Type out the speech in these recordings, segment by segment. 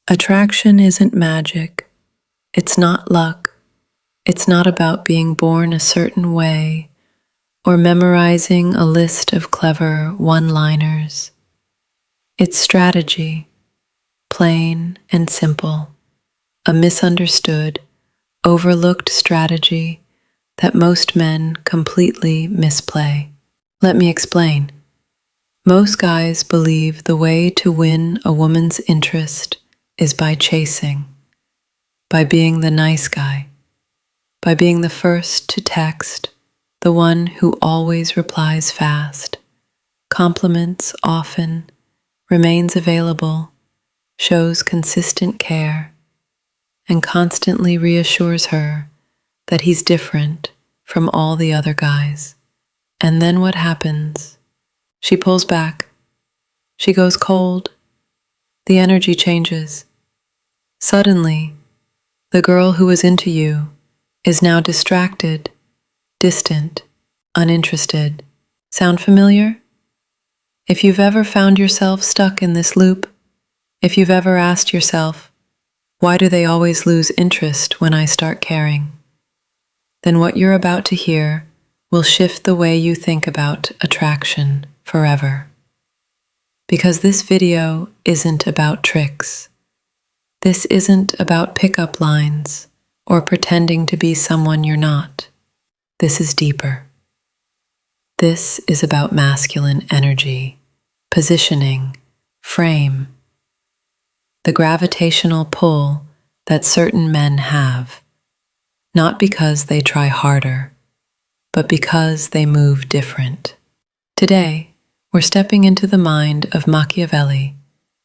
Attraction isn't magic. It's not luck. It's not about being born a certain way or memorizing a list of clever one-liners. It's strategy, plain and simple, a misunderstood, overlooked strategy that most men completely misplay. Let me explain. Most guys believe the way to win a woman's interest is by chasing, by being the nice guy, by being the first to text, the one who always replies fast, compliments often, remains available, shows consistent care, and constantly reassures her that he's different from all the other guys. And then what happens? She pulls back. She goes cold. The energy changes. Suddenly, the girl who was into you is now distracted, distant, uninterested. Sound familiar? If you've ever found yourself stuck in this loop, if you've ever asked yourself, why do they always lose interest when I start caring? Then what you're about to hear will shift the way you think about attraction forever. Because this video isn't about tricks. This isn't about pickup lines or pretending to be someone you're not. This is deeper. This is about masculine energy, positioning, frame, the gravitational pull that certain men have, not because they try harder, but because they move different. Today, we're stepping into the mind of Machiavelli,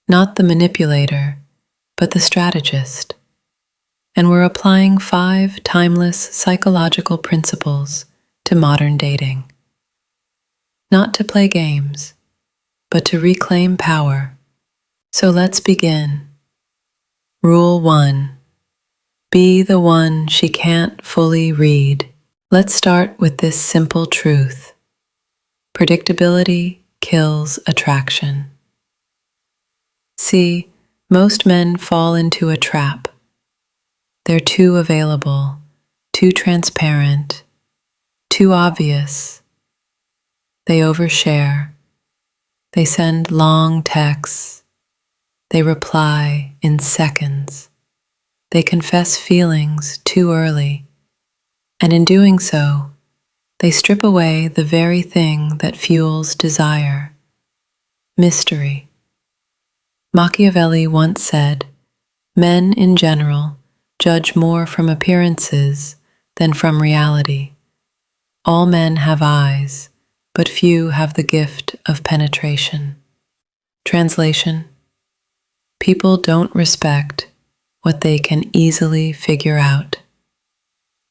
not the manipulator, but the strategist. And we're applying 5 timeless psychological principles to modern dating. Not to play games, but to reclaim power. So let's begin. Rule 1. Be the one she can't fully read. Let's start with this simple truth. Predictability kills attraction. See, most men fall into a trap. They're too available, too transparent, too obvious. They overshare. They send long texts. They reply in seconds. They confess feelings too early. And in doing so, they strip away the very thing that fuels desire: mystery. Machiavelli once said, men in general judge more from appearances than from reality. All men have eyes, but few have the gift of penetration. Translation: people don't respect what they can easily figure out.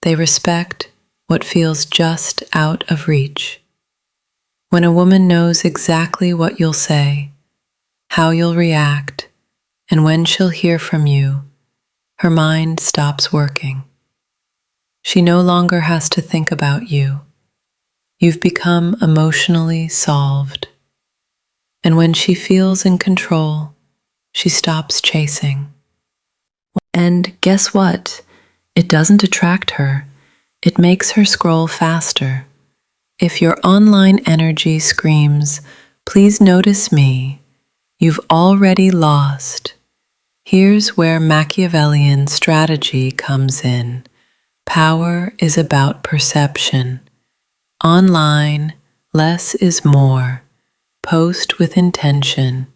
They respect what feels just out of reach. When a woman knows exactly what you'll say, how you'll react, and when she'll hear from you, her mind stops working. She no longer has to think about you. You've become emotionally solved. And when she feels in control, she stops chasing. And guess what? It doesn't attract her. It makes her scroll faster. If your online energy screams, "Please notice me," you've already lost. Here's where Machiavellian strategy comes in. Power is about perception. Online, less is more. Post with intention.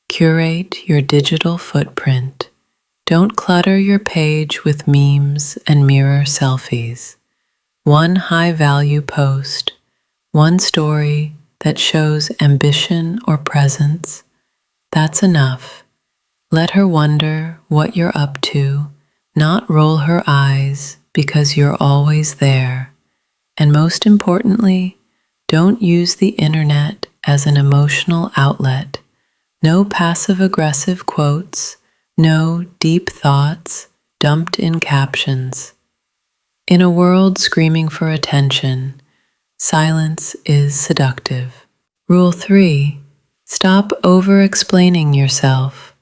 Curate your digital footprint. Don't clutter your page with memes and mirror selfies. One high-value post, one story that shows ambition or presence, that's enough. Let her wonder what you're up to, not roll her eyes because you're always there. And most importantly, don't use the internet as an emotional outlet. No passive-aggressive quotes, no deep thoughts dumped in captions. In a world screaming for attention, silence is seductive. Rule 3. Stop over-explaining yourself.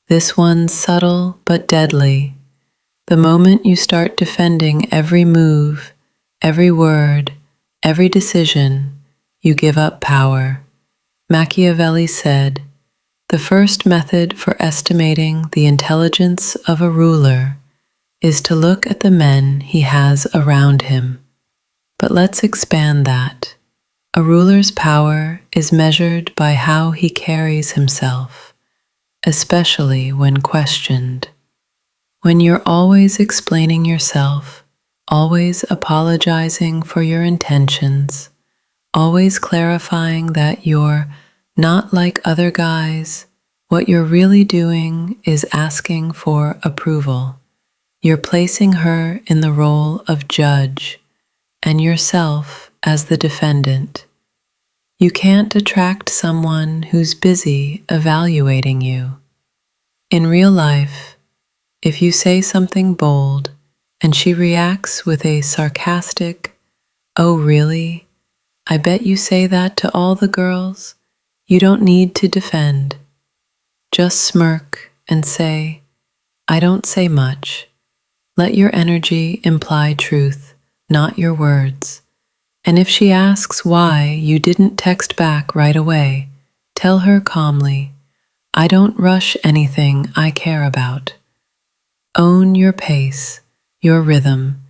This one's subtle but deadly. The moment you start defending every move, every word, every decision, you give up power. Machiavelli said, "The first method for estimating the intelligence of a ruler is to look at the men he has around him." But let's expand that. A ruler's power is measured by how he carries himself, especially when questioned. When you're always explaining yourself, always apologizing for your intentions, always clarifying that you're not like other guys, what you're really doing is asking for approval. You're placing her in the role of judge and yourself as the defendant. You can't attract someone who's busy evaluating you. In real life, if you say something bold and she reacts with a sarcastic, "Oh, really? I bet you say that to all the girls," you don't need to defend. Just smirk and say, "I don't say much." Let your energy imply truth, not your words. And if she asks why you didn't text back right away, tell her calmly, "I don't rush anything I care about." Own your pace, your rhythm,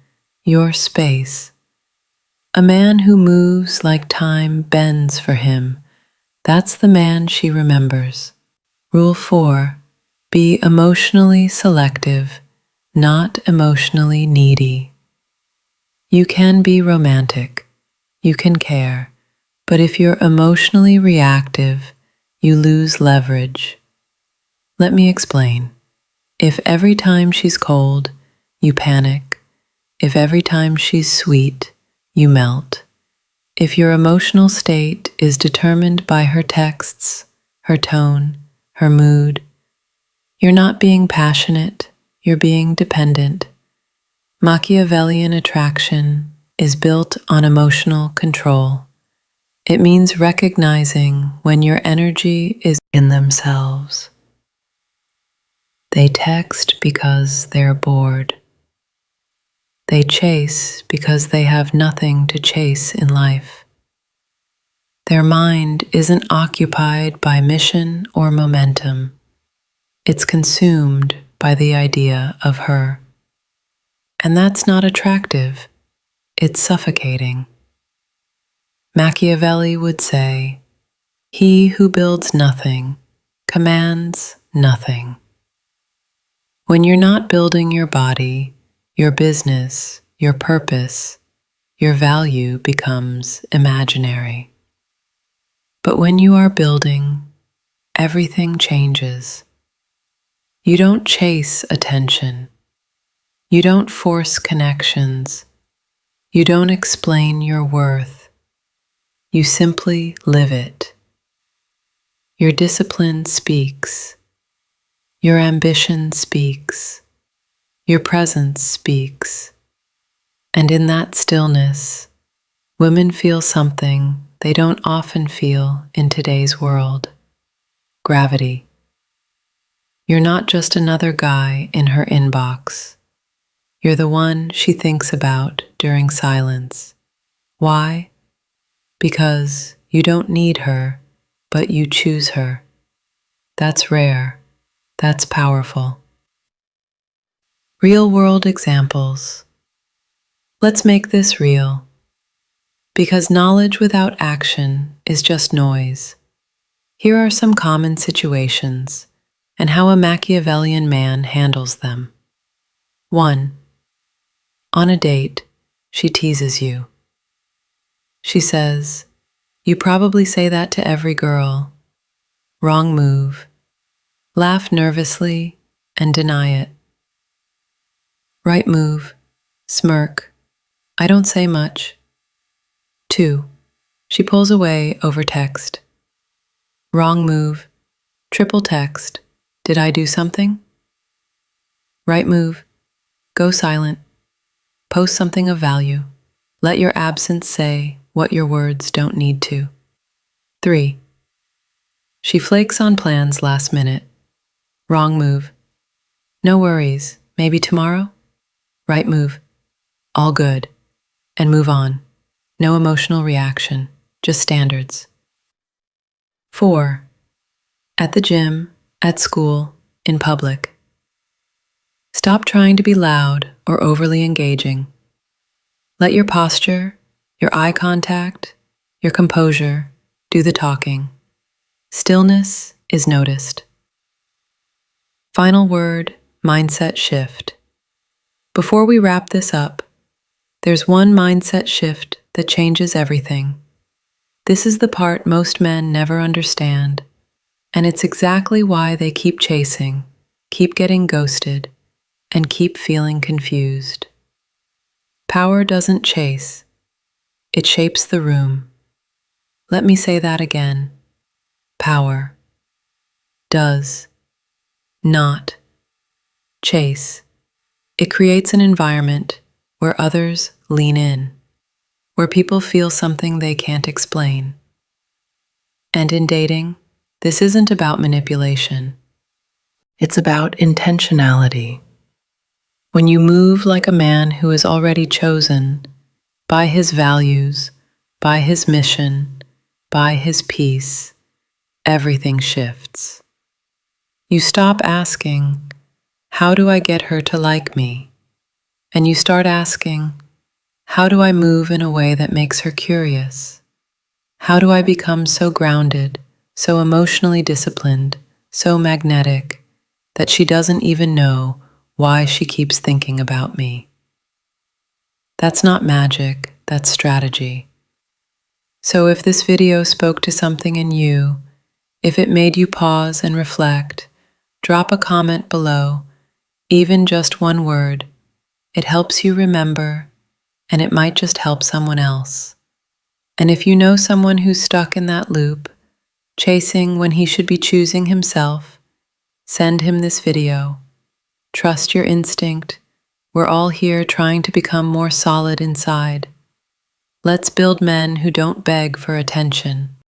your space. A man who moves like time bends for him. That's the man she remembers. Rule 4. Be emotionally selective, not emotionally needy. You can be romantic. You can care. But if you're emotionally reactive, you lose leverage. Let me explain. If every time she's cold, you panic. If every time she's sweet, you melt. If your emotional state is determined by her texts, her tone, her mood, you're not being passionate, you're being dependent. Machiavellian attraction is built on emotional control. It means recognizing when your energy is in themselves. They text because they're bored. They chase because they have nothing to chase in life. Their mind isn't occupied by mission or momentum. It's consumed by the idea of her. And that's not attractive. It's suffocating. Machiavelli would say, "He who builds nothing commands nothing." When you're not building your body, your business, your purpose, your value becomes imaginary. But when you are building, everything changes. You don't chase attention. You don't force connections. You don't explain your worth. You simply live it. Your discipline speaks. Your ambition speaks. Your presence speaks. And in that stillness, women feel something they don't often feel in today's world: gravity. You're not just another guy in her inbox. You're the one she thinks about during silence. Why? Because you don't need her, but you choose her. That's rare. That's powerful. Real-world examples. Let's make this real, because knowledge without action is just noise. Here are some common situations and how a Machiavellian man handles them. 1. On a date, she teases you. She says, "You probably say that to every girl." Wrong move. Laugh nervously and deny it. Right move. Smirk. "I don't say much." 2. She pulls away over text. Wrong move. Triple text. "Did I do something?" Right move. Go silent. Post something of value. Let your absence say what your words don't need to. 3. She flakes on plans last minute. Wrong move. No worries. Maybe tomorrow? Right move. All good. And move on. No emotional reaction, just standards. 4. At the gym, at school, in public. Stop trying to be loud or overly engaging. Let your posture, your eye contact, your composure do the talking. Stillness is noticed. Final word, mindset shift. Before we wrap this up, there's one mindset shift that changes everything. This is the part most men never understand, and it's exactly why they keep chasing, keep getting ghosted, and keep feeling confused. Power doesn't chase, it shapes the room. Let me say that again. Power does not chase. It creates an environment where others lean in, where people feel something they can't explain. And in dating, this isn't about manipulation. It's about intentionality. When you move like a man who is already chosen by his values, by his mission, by his peace, everything shifts. You stop asking, how do I get her to like me? And you start asking, how do I move in a way that makes her curious? How do I become so grounded, so emotionally disciplined, so magnetic, that she doesn't even know why she keeps thinking about me? That's not magic, that's strategy. So if this video spoke to something in you, if it made you pause and reflect, drop a comment below, even just one word. It helps you remember, and it might just help someone else. And if you know someone who's stuck in that loop, chasing when he should be choosing himself, send him this video. Trust your instinct. We're all here trying to become more solid inside. Let's build men who don't beg for attention,